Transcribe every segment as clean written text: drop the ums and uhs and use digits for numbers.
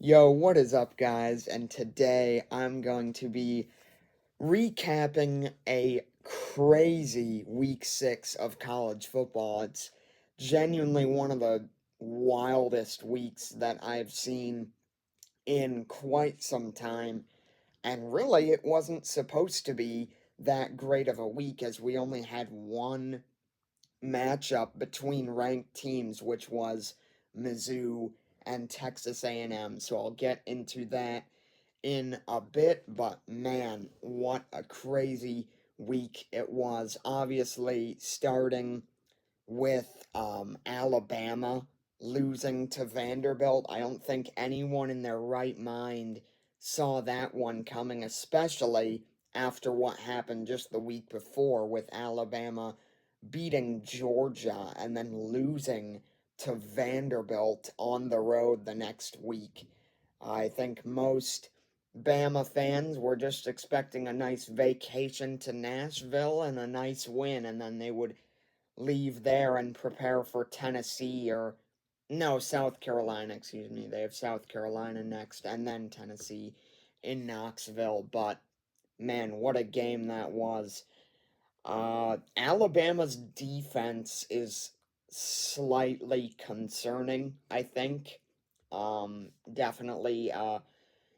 Yo, what is up, guys? And today I'm going to be recapping a crazy week 6 of college football. It's genuinely one of the wildest weeks that I've seen in quite some time. And really, it wasn't supposed to be that great of a week as we only had one matchup between ranked teams, which was Mizzou and Texas A&M. So I'll get into that in a bit, but man, what a crazy week it was. Obviously, starting with Alabama losing to Vanderbilt. I don't think anyone in their right mind saw that one coming, especially after what happened just the week before with Alabama beating Georgia and then losing to Vanderbilt on the road the next week. I think most Bama fans were just expecting a nice vacation to Nashville and a nice win, and then they would leave there and prepare for Tennessee or no, South Carolina, excuse me. They have South Carolina next and then Tennessee in Knoxville, but man, what a game that was. Alabama's defense is slightly concerning, I think. Definitely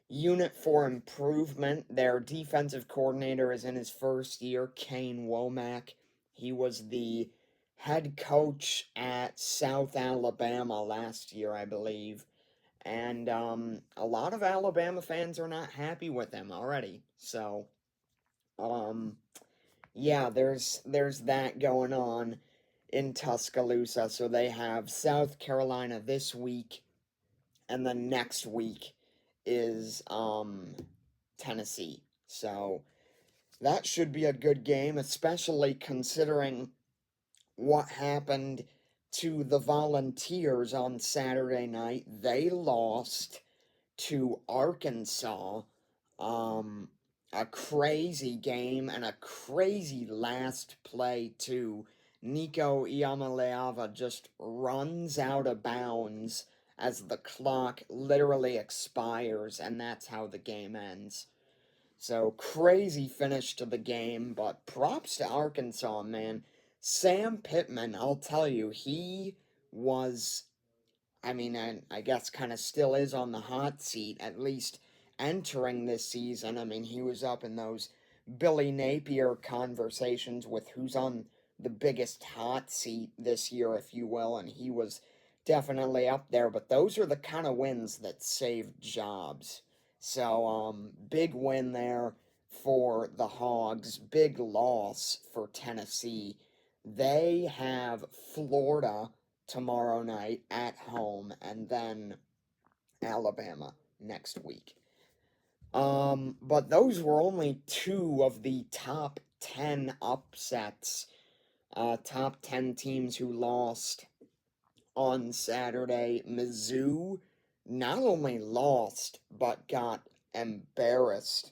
unit for improvement. Their defensive coordinator is in his first year, Kane Womack. He was the head coach at South Alabama last year, I believe. And a lot of Alabama fans are not happy with him already. So, um, yeah, there's that going on in Tuscaloosa. So they have South Carolina this week, and then next week is Tennessee. So that should be a good game, especially considering what happened to the Volunteers on Saturday night. They lost to Arkansas. Um, a crazy game and a crazy last play too. Nico Iamaleava just runs out of bounds as the clock literally expires, and that's how the game ends. So crazy finish to the game, but props to Arkansas, man. Sam Pittman, I'll tell you, he was, I guess kind of still is on the hot seat, at least entering this season. I mean, he was up in those Billy Napier conversations with who's on the biggest hot seat this year, if you will, and he was definitely up there. But those are the kind of wins that save jobs. So, big win there for the Hogs, big loss for Tennessee. They have Florida tomorrow night at home, and then Alabama next week. But those were only two of the top 10 upsets, top 10 teams who lost on Saturday. Mizzou not only lost, but got embarrassed.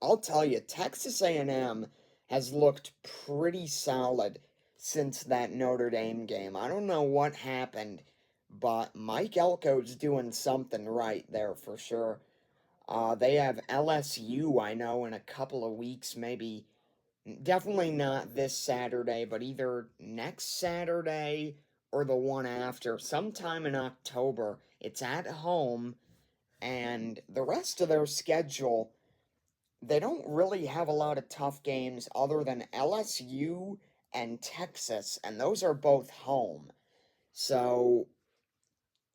I'll tell you, Texas A&M has looked pretty solid since that Notre Dame game. I don't know what happened, but Mike Elko's doing something right there for sure. They have LSU, I know, in a couple of weeks, maybe. Definitely not this Saturday, but either next Saturday or the one after, sometime in October. It's at home, and the rest of their schedule, they don't really have a lot of tough games other than LSU and Texas, and those are both home. So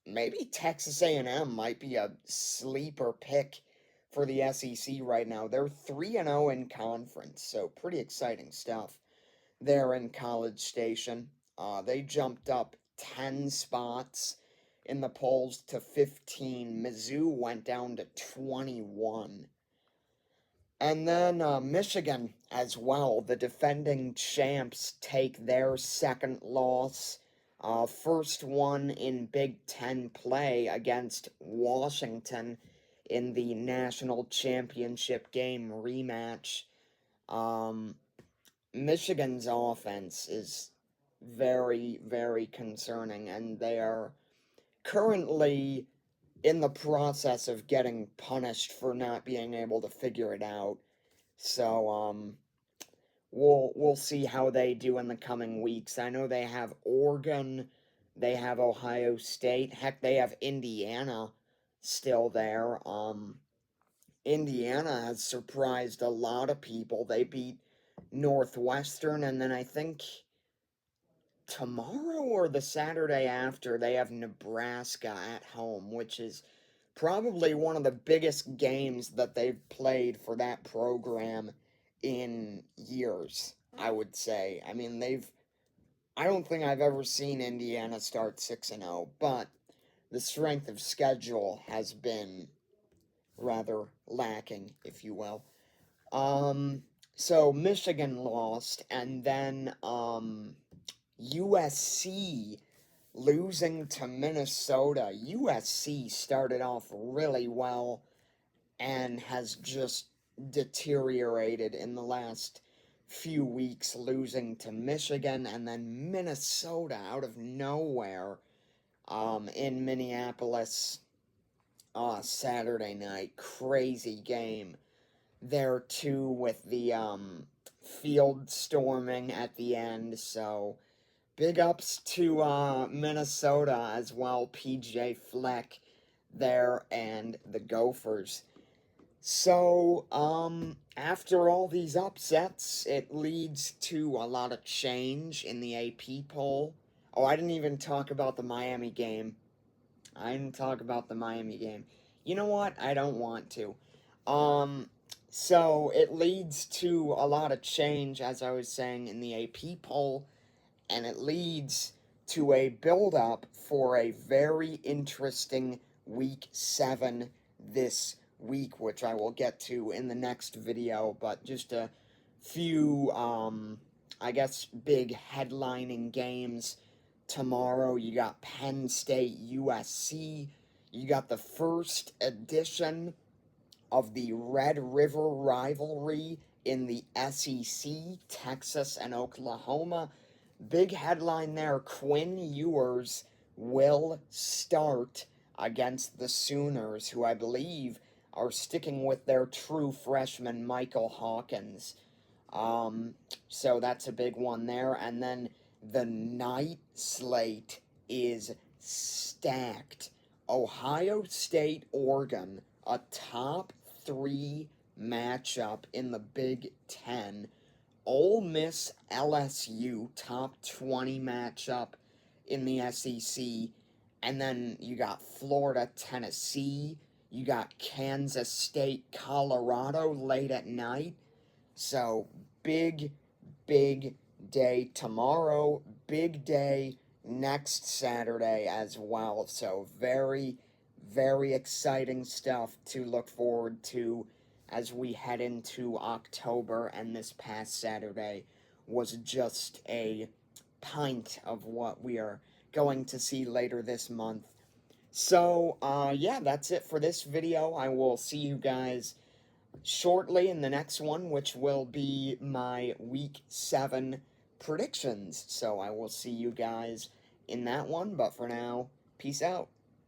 maybe Texas A&M might be a sleeper pick for the SEC right now. They're 3-0 in conference, so pretty exciting stuff there in College Station. They jumped up 10 spots in the polls to 15. Mizzou went down to 21. And then Michigan as well, the defending champs take their second loss, first one in Big Ten play against Washington in the national championship game rematch. Um, Michigan's offense is very, very concerning, and they are currently in the process of getting punished for not being able to figure it out. So, we'll see how they do in the coming weeks. I know they have Oregon, they have Ohio State, heck, they have Indiana still there. Indiana has surprised a lot of people. They beat Northwestern, and then I think tomorrow or the Saturday after, they have Nebraska at home, which is probably one of the biggest games that they've played for that program in years, I would say. I mean, I don't think I've ever seen Indiana start 6-0, but the strength of schedule has been rather lacking, if you will. Um, so Michigan lost, and then USC losing to Minnesota. USC started off really well and has just deteriorated in the last few weeks, losing to Michigan and then Minnesota out of nowhere in Minneapolis Saturday night. Crazy game there too with the field storming at the end. So big ups to Minnesota as well, PJ Fleck there and the Gophers. So, after all these upsets, it leads to a lot of change in the AP poll. Oh, I didn't even talk about the Miami game. I didn't talk about the Miami game. You know what? I don't want to. Um, so it leads to a lot of change, as I was saying, in the AP poll, and it leads to a build up for a very interesting week 7 this week, which I will get to in the next video. But just a few, I guess, big headlining games tomorrow. You got Penn State USC. You got the first edition of the Red River rivalry in the SEC, Texas and Oklahoma. Big headline there, Quinn Ewers will start against the Sooners, who I believe are sticking with their true freshman Michael Hawkins. Um, so that's a big one there. And then the night slate is stacked. Ohio State, Oregon, a top 3 matchup in the Big Ten. Ole Miss, LSU, top 20 matchup in the SEC. And then you got Florida, Tennessee. You got Kansas State, Colorado late at night. So, big, big day tomorrow, big day next Saturday as well. So, very, very exciting stuff to look forward to as we head into October. And this past Saturday was just a pint of what we are going to see later this month. So, yeah, that's it for this video. I will see you guys shortly in the next one, which will be my week 7 predictions. So I will see you guys in that one, but for now, peace out.